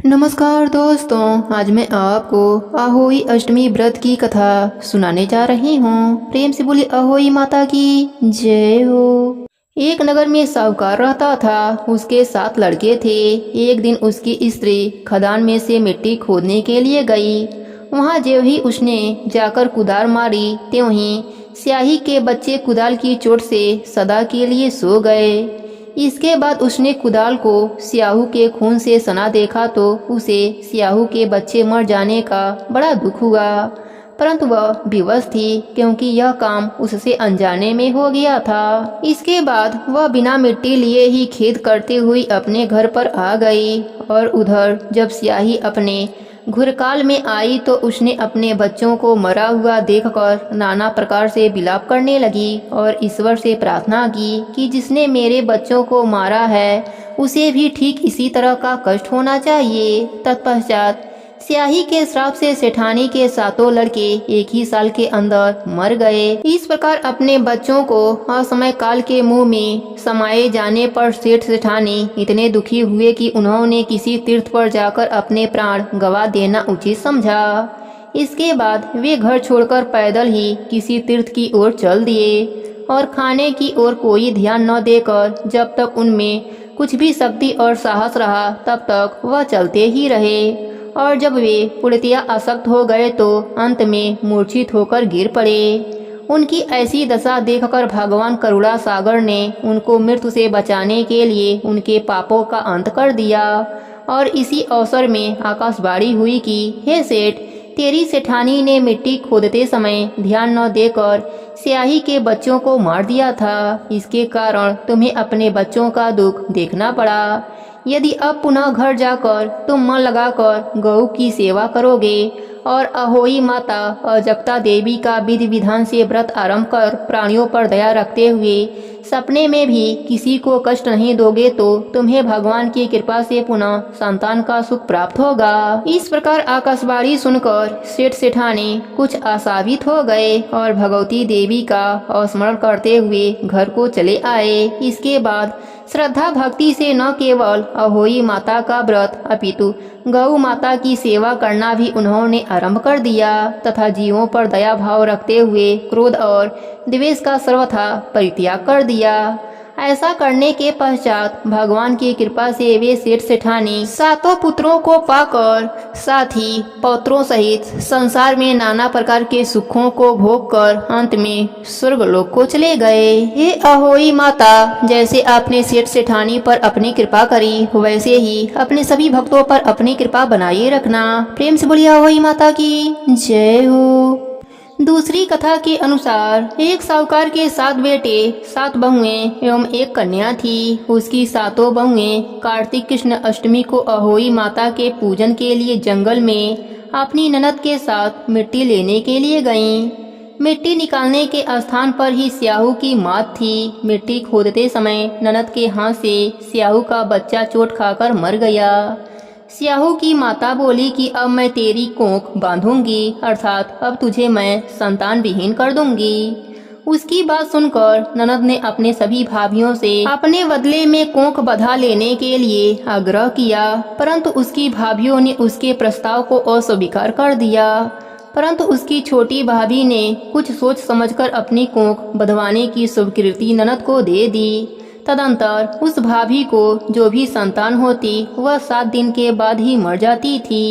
नमस्कार दोस्तों, आज मैं आपको अहोई अष्टमी व्रत की कथा सुनाने जा रही हूँ। प्रेम से बोली अहोई माता की जय हो। एक नगर में साहूकार रहता था। उसके 7 लड़के थे। एक दिन उसकी स्त्री खदान में से मिट्टी खोदने के लिए गई। वहाँ ज्यों ही उसने जाकर कुदाल मारी त्यों ही स्याही के बच्चे कुदाल की चोट से सदा के लिए सो गए। इसके बाद उसने कुदाल को स्याहू के खून से सना देखा तो उसे स्याहू के बच्चे मर जाने का बड़ा दुख हुआ, परंतु वह विवश थी क्योंकि यह काम उससे अनजाने में हो गया था। इसके बाद वह बिना मिट्टी लिए ही खेद करते हुए अपने घर पर आ गई और उधर जब स्याही अपने घुरकाल में आई तो उसने अपने बच्चों को मरा हुआ देखकर नाना प्रकार से विलाप करने लगी और ईश्वर से प्रार्थना की कि जिसने मेरे बच्चों को मारा है उसे भी ठीक इसी तरह का कष्ट होना चाहिए। तत्पश्चात स्याही के श्राप से सेठानी के 7 लड़के एक ही साल के अंदर मर गए। इस प्रकार अपने बच्चों को असमय काल के मुंह में समाये जाने पर सेठ सेठानी इतने दुखी हुए कि उन्होंने किसी तीर्थ पर जाकर अपने प्राण गवा देना उचित समझा। इसके बाद वे घर छोड़कर पैदल ही किसी तीर्थ की ओर चल दिए और खाने की ओर कोई ध्यान न देकर जब तक उनमें कुछ भी शक्ति और साहस रहा तब तक वह चलते ही रहे और जब वे पूर्णतया आसक्त हो गए तो अंत में मूर्छित होकर गिर पड़े। उनकी ऐसी दशा देखकर भगवान करुणा सागर ने उनको मृत्यु से बचाने के लिए उनके पापों का अंत कर दिया और इसी अवसर में आकाशवाणी हुई कि हे सेठ, तेरी सेठानी ने मिट्टी खोदते समय ध्यान न देकर स्याही के बच्चों को मार दिया था। इसके कारण तुम्हें अपने बच्चों का दुख देखना पड़ा। यदि अब पुनः घर जाकर तुम मन लगाकर गौ की सेवा करोगे और अहोई माता अजक्ता देवी का विधि विधान से व्रत आरंभ कर प्राणियों पर दया रखते हुए सपने में भी किसी को कष्ट नहीं दोगे तो तुम्हें भगवान की कृपा से पुनः संतान का सुख प्राप्त होगा। इस प्रकार आकाशवाणी सुनकर सेठ सेठानी कुछ आशावित हो गए और भगवती देवी का स्मरण करते हुए घर को चले आए। इसके बाद श्रद्धा भक्ति से न केवल अहोई माता का व्रत अपितु गौ माता की सेवा करना भी उन्होंने आरंभ कर दिया तथा जीवों पर दया भाव रखते हुए क्रोध और द्वेष का सर्वथा परित्याग कर दिया। ऐसा करने के पश्चात भगवान की कृपा से वे सेठ सेठानी 7 पुत्रों को पाकर साथ ही पौत्रों सहित संसार में नाना प्रकार के सुखों को भोग कर अंत में स्वर्गलोक को चले गए। हे अहोई माता, जैसे आपने सेठ सेठानी पर अपनी कृपा करी वैसे ही अपने सभी भक्तों पर अपनी कृपा बनाए रखना। प्रेम से बोलिए अहोई माता की जय हो। दूसरी कथा के अनुसार एक साहूकार के 7 बेटे 7 बहुएं एवं एक कन्या थी। उसकी 7 बहुएं कार्तिक कृष्ण अष्टमी को अहोई माता के पूजन के लिए जंगल में अपनी ननद के साथ मिट्टी लेने के लिए गईं। मिट्टी निकालने के स्थान पर ही स्याहू की मात थी। मिट्टी खोदते समय ननद के हाथ से स्याहू का बच्चा चोट खाकर मर गया। स्याहू की माता बोली कि अब मैं तेरी कोख बांधूंगी, अर्थात अब तुझे मैं संतान विहीन कर दूंगी। उसकी बात सुनकर ननद ने अपने सभी भाभियों से अपने बदले में कोख बंधा लेने के लिए आग्रह किया, परंतु उसकी भाभियों ने उसके प्रस्ताव को अस्वीकार कर दिया। परंतु उसकी छोटी भाभी ने कुछ सोच समझकर अपनी कोख बंधवाने की स्वीकृति ननद को दे दी। तदंतर उस भाभी को जो भी संतान होती वह 7 दिन के बाद ही मर जाती थी।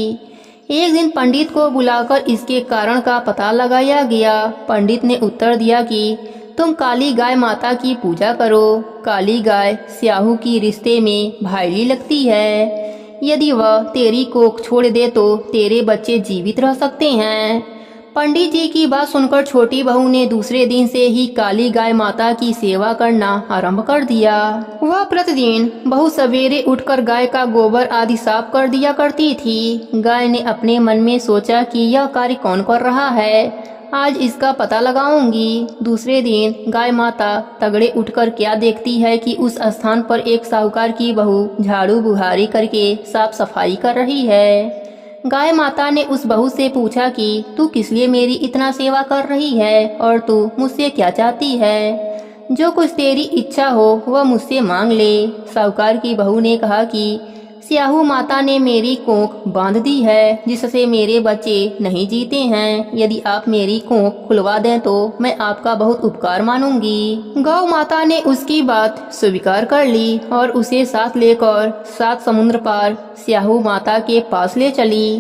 एक दिन पंडित को बुलाकर इसके कारण का पता लगाया गया। पंडित ने उत्तर दिया कि तुम काली गाय माता की पूजा करो। काली गाय स्याहू की रिश्ते में भाईली लगती है। यदि वह तेरी कोख छोड़ दे तो तेरे बच्चे जीवित रह सकते हैं। पंडित जी की बात सुनकर छोटी बहू ने दूसरे दिन से ही काली गाय माता की सेवा करना आरंभ कर दिया। वह प्रतिदिन बहुत सवेरे उठकर गाय का गोबर आदि साफ कर दिया करती थी। गाय ने अपने मन में सोचा कि यह कार्य कौन कर रहा है, आज इसका पता लगाऊंगी। दूसरे दिन गाय माता तगड़े उठकर क्या देखती है कि उस स्थान पर एक साहूकार की बहू झाड़ू बुहारी करके साफ सफाई कर रही है। गाय माता ने उस बहू से पूछा कि तू किस लिए मेरी इतना सेवा कर रही है और तू मुझसे क्या चाहती है। जो कुछ तेरी इच्छा हो वह मुझसे मांग ले। साहूकार की बहू ने कहा कि स्याहू माता ने मेरी कोख बांध दी है, जिससे मेरे बच्चे नहीं जीते हैं। यदि आप मेरी कोख खुलवा दें तो मैं आपका बहुत उपकार मानूंगी। गौ माता ने उसकी बात स्वीकार कर ली और उसे साथ लेकर 7 समुद्र पार स्याहू माता के पास ले चली।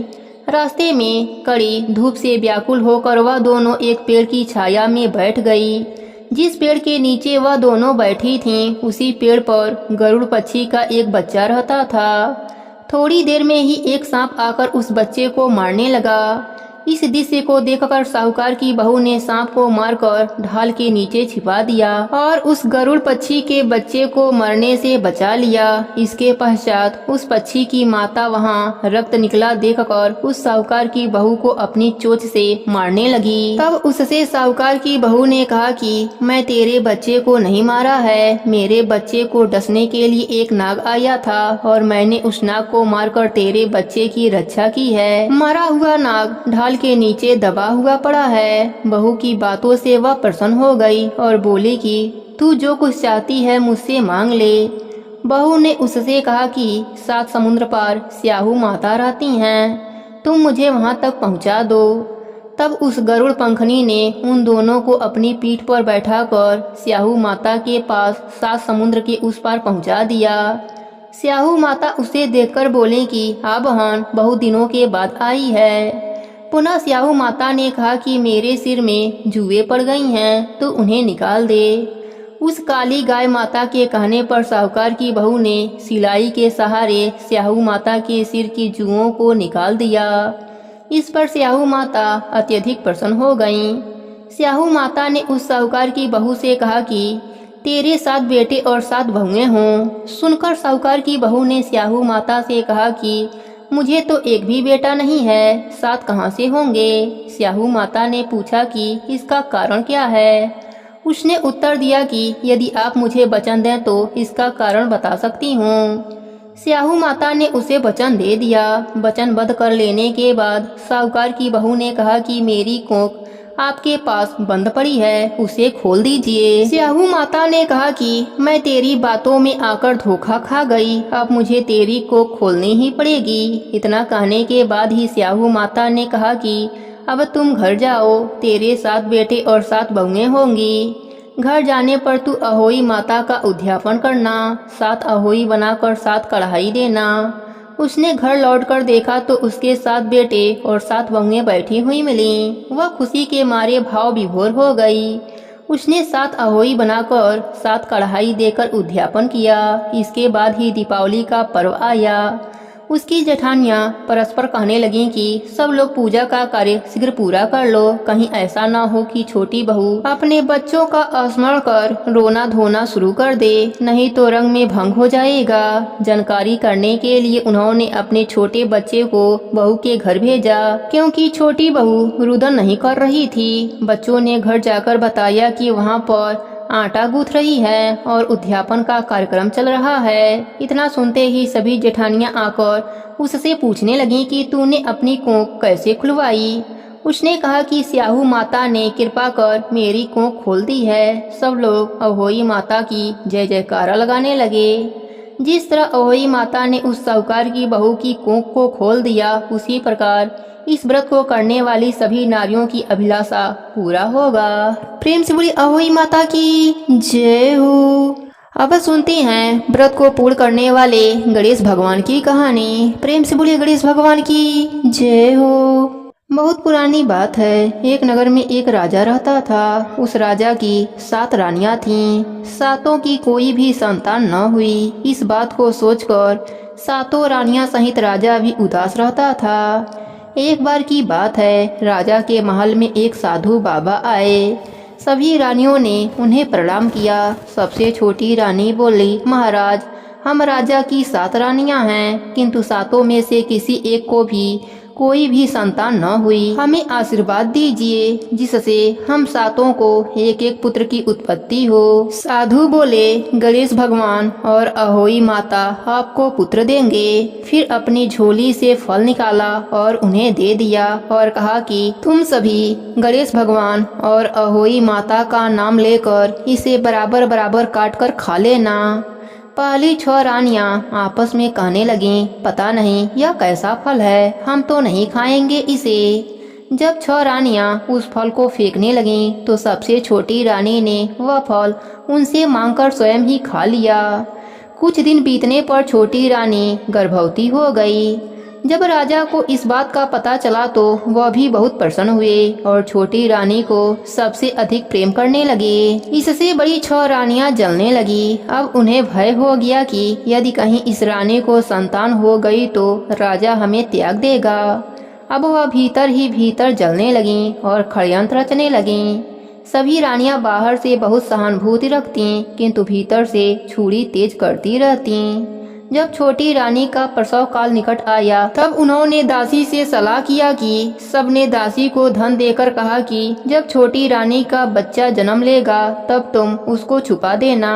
रास्ते में कड़ी धूप से व्याकुल होकर वह दोनों एक पेड़ की छाया में बैठ गई। जिस पेड़ के नीचे वह दोनों बैठी थीं, उसी पेड़ पर गरुड़ पक्षी का एक बच्चा रहता था। थोड़ी देर में ही एक सांप आकर उस बच्चे को मारने लगा। इस दृश्य को देखकर साहूकार की बहू ने सांप को मारकर ढाल के नीचे छिपा दिया और उस गरुड़ पक्षी के बच्चे को मरने से बचा लिया। इसके पश्चात उस पक्षी की माता वहां रक्त निकला देखकर उस साहूकार की बहू को अपनी चोंच से मारने लगी। तब उससे साहूकार की बहू ने कहा कि मैं तेरे बच्चे को नहीं मारा है, मेरे बच्चे को डसने के लिए एक नाग आया था और मैंने उस नाग को मारकर तेरे बच्चे की रक्षा की है। मरा हुआ नाग ढाल के नीचे दबा हुआ पड़ा है। बहू की बातों से वह प्रसन्न हो गई और बोली कि तू जो कुछ चाहती है मुझसे मांग ले। बहू ने उससे कहा कि 7 समुद्र पार स्याहू माता रहती हैं, तुम मुझे वहां तक पहुंचा दो। तब उस गरुड़ पंखनी ने उन दोनों को अपनी पीठ पर बैठाकर स्याहू माता के पास 7 समुद्र के उस पार पहुंचा दिया। स्याहू माता उसे देखकर बोले कि हाँ बहन, बहुत दिनों के बाद आई है। पुनः स्याहू माता ने कहा कि मेरे सिर में जुएं पड़ गई हैं, तो उन्हें निकाल दे। उस काली गाय माता के कहने पर साहूकार की बहू ने सिलाई के सहारे स्याहू माता के सिर की जुओं को निकाल दिया। इस पर स्याहू माता अत्यधिक प्रसन्न हो गईं। स्याहू माता ने उस साहूकार की बहू से कहा कि तेरे 7 बेटे और 7 बहुएं हों। सुनकर साहूकार की बहू ने स्याहू माता से कहा कि मुझे तो एक भी बेटा नहीं है, 7 कहाँ से होंगे। स्याहू माता ने पूछा कि इसका कारण क्या है। उसने उत्तर दिया कि यदि आप मुझे वचन दें तो इसका कारण बता सकती हूँ। स्याहू माता ने उसे वचन दे दिया। वचनबद्ध कर लेने के बाद साहूकार की बहू ने कहा कि मेरी कोख आपके पास बंद पड़ी है, उसे खोल दीजिए। स्याहू माता ने कहा कि मैं तेरी बातों में आकर धोखा खा गई, अब मुझे तेरी कोख खोलनी ही पड़ेगी। इतना कहने के बाद ही स्याहू माता ने कहा कि अब तुम घर जाओ, तेरे 7 बेटे और 7 बहुएं होंगी। घर जाने पर तू अहोई माता का उद्यापन करना, 7 अहोई बनाकर 7 कढ़ाई देना। उसने घर लौटकर देखा तो उसके 7 बेटे और 7 बहुएं बैठी हुई मिली। वह खुशी के मारे भाव विभोर हो गई। उसने 7 अहोई बनाकर 7 कढ़ाई देकर उद्यापन किया। इसके बाद ही दीपावली का पर्व आया। उसकी जेठानियां परस्पर कहने लगीं कि सब लोग पूजा का कार्य शीघ्र पूरा कर लो, कहीं ऐसा ना हो कि छोटी बहू अपने बच्चों का स्मरण कर रोना धोना शुरू कर दे, नहीं तो रंग में भंग हो जाएगा। जानकारी करने के लिए उन्होंने अपने छोटे बच्चे को बहू के घर भेजा, क्योंकि छोटी बहू रुदन नहीं कर रही थी। बच्चों ने घर जाकर बताया कि वहाँ पर आटा गूंथ रही है और उद्यापन का कार्यक्रम चल रहा है। इतना सुनते ही सभी जेठानियां आकर उससे पूछने लगी कि तूने अपनी कोख कैसे खुलवाई। उसने कहा कि स्याहू माता ने कृपा कर मेरी कोख खोल दी है। सब लोग अहोई माता की जय जयकारा लगाने लगे। जिस तरह अहोई माता ने उस साहूकार की बहू की कोख को खोल दिया, उसी प्रकार इस व्रत को करने वाली सभी नारियों की अभिलाषा पूरा होगा। प्रेम से बोली अहोई माता की जय हो। अब सुनते हैं व्रत को पूर्ण करने वाले गणेश भगवान की कहानी। प्रेम से बोलिए गणेश भगवान की जय हो। बहुत पुरानी बात है। एक नगर में एक राजा रहता था। उस राजा की 7 रानियां थीं। 7 की कोई भी संतान न हुई। इस बात को सोचकर 7 रानियां सहित राजा भी उदास रहता था। एक बार की बात है, राजा के महल में एक साधु बाबा आए। सभी रानियों ने उन्हें प्रणाम किया। सबसे छोटी रानी बोली, महाराज, हम राजा की 7 रानियां हैं, किंतु 7 में से किसी एक को भी कोई भी संतान न हुई। हमें आशीर्वाद दीजिए जिससे हम 7 को एक एक पुत्र की उत्पत्ति हो। साधु बोले, गणेश भगवान और अहोई माता आपको पुत्र देंगे। फिर अपनी झोली से फल निकाला और उन्हें दे दिया और कहा कि तुम सभी गणेश भगवान और अहोई माता का नाम लेकर इसे बराबर बराबर काट कर खा लेना। पहली 6 रानियां आपस में कहने लगीं, पता नहीं यह कैसा फल है, हम तो नहीं खाएंगे इसे। जब 6 रानियां उस फल को फेंकने लगीं तो सबसे छोटी रानी ने वह फल उनसे मांगकर स्वयं ही खा लिया। कुछ दिन बीतने पर छोटी रानी गर्भवती हो गई। जब राजा को इस बात का पता चला तो वह भी बहुत प्रसन्न हुए और छोटी रानी को सबसे अधिक प्रेम करने लगे। इससे बड़ी 6 रानियां जलने लगी। अब उन्हें भय हो गया कि यदि कहीं इस रानी को संतान हो गई तो राजा हमें त्याग देगा। अब वह भीतर ही भीतर जलने लगीं और षड्यंत्र रचने लगीं। सभी रानियां बाहर से बहुत सहानुभूति रखती, किंतु भीतर से छुरी तेज करती रहती। जब छोटी रानी का प्रसव काल निकट आया तब उन्होंने दासी से सलाह किया कि सबने दासी को धन देकर कहा कि जब छोटी रानी का बच्चा जन्म लेगा तब तुम उसको छुपा देना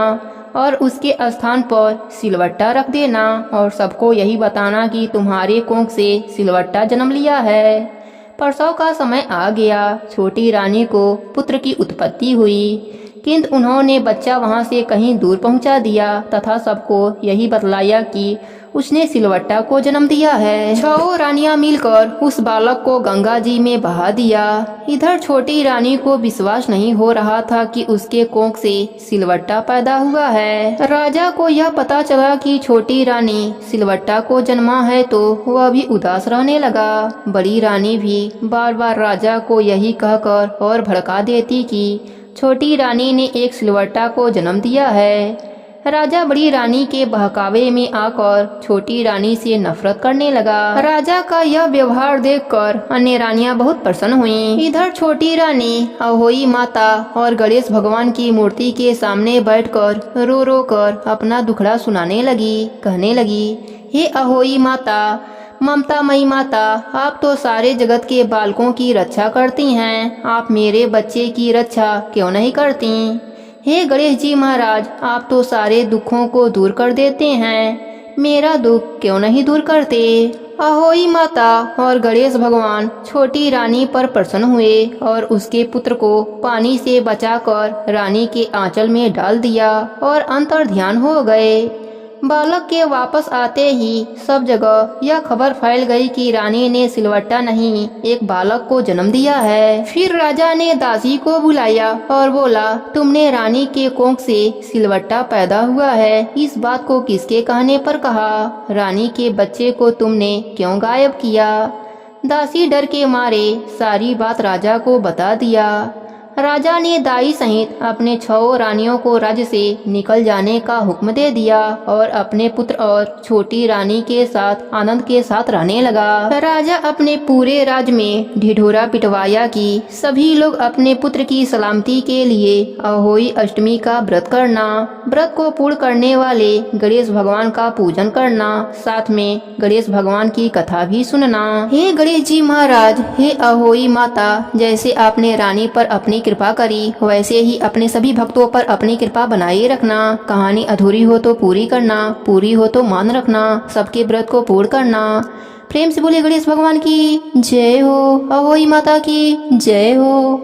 और उसके स्थान पर सिलवट्टा रख देना और सबको यही बताना कि तुम्हारे कोख से सिलवट्टा जन्म लिया है। प्रसव का समय आ गया। छोटी रानी को पुत्र की उत्पत्ति हुई, किंतु उन्होंने बच्चा वहां से कहीं दूर पहुंचा दिया तथा सबको यही बतलाया कि उसने सिलवट्टा को जन्म दिया है। 6 रानियां मिलकर उस बालक को गंगा जी में बहा दिया। इधर छोटी रानी को विश्वास नहीं हो रहा था कि उसके कोख से सिलवट्टा पैदा हुआ है। राजा को यह पता चला कि छोटी रानी सिलवट्टा को जन्मा है तो वह भी उदास रहने लगा। बड़ी रानी भी बार बार राजा को यही कहकर और भड़का देती कि छोटी रानी ने एक सिलवट्टा को जन्म दिया है। राजा बड़ी रानी के बहकावे में आकर छोटी रानी से नफरत करने लगा। राजा का यह व्यवहार देखकर अन्य रानियां बहुत प्रसन्न हुईं। इधर छोटी रानी अहोई माता और गणेश भगवान की मूर्ति के सामने बैठकर रो रो कर अपना दुखड़ा सुनाने लगी। कहने लगी, हे अहोई माता, ममतामयी माता, आप तो सारे जगत के बालकों की रक्षा करती हैं, आप मेरे बच्चे की रक्षा क्यों नहीं करती? हे गणेश जी महाराज, आप तो सारे दुखों को दूर कर देते हैं, मेरा दुख क्यों नहीं दूर करते? अहोई माता और गणेश भगवान छोटी रानी पर प्रसन्न हुए और उसके पुत्र को पानी से बचाकर रानी के आंचल में डाल दिया और अंतर्ध्यान हो गए। बालक के वापस आते ही सब जगह यह खबर फैल गई कि रानी ने सिलवट्टा नहीं एक बालक को जन्म दिया है। फिर राजा ने दासी को बुलाया और बोला, तुमने रानी के कोख से सिलवट्टा पैदा हुआ है, इस बात को किसके कहने पर कहा? रानी के बच्चे को तुमने क्यों गायब किया? दासी डर के मारे सारी बात राजा को बता दिया। राजा ने दाई सहित अपने 6 रानियों को राज्य से निकल जाने का हुक्म दे दिया और अपने पुत्र और छोटी रानी के साथ आनंद के साथ रहने लगा। राजा अपने पूरे राज्य में ढिढोरा पिटवाया कि सभी लोग अपने पुत्र की सलामती के लिए अहोई अष्टमी का व्रत करना, व्रत को पूर्ण करने वाले गणेश भगवान का पूजन करना, साथ में गणेश भगवान की कथा भी सुनना। हे गणेश जी महाराज, हे अहोई माता, जैसे आपने रानी पर अपनी कृपा करी वैसे ही अपने सभी भक्तों पर अपनी कृपा बनाए रखना। कहानी अधूरी हो तो पूरी करना, पूरी हो तो मान रखना, सबके व्रत को पूर्ण करना। प्रेम से बोले गणेश भगवान की जय हो, अहोई माता की जय हो।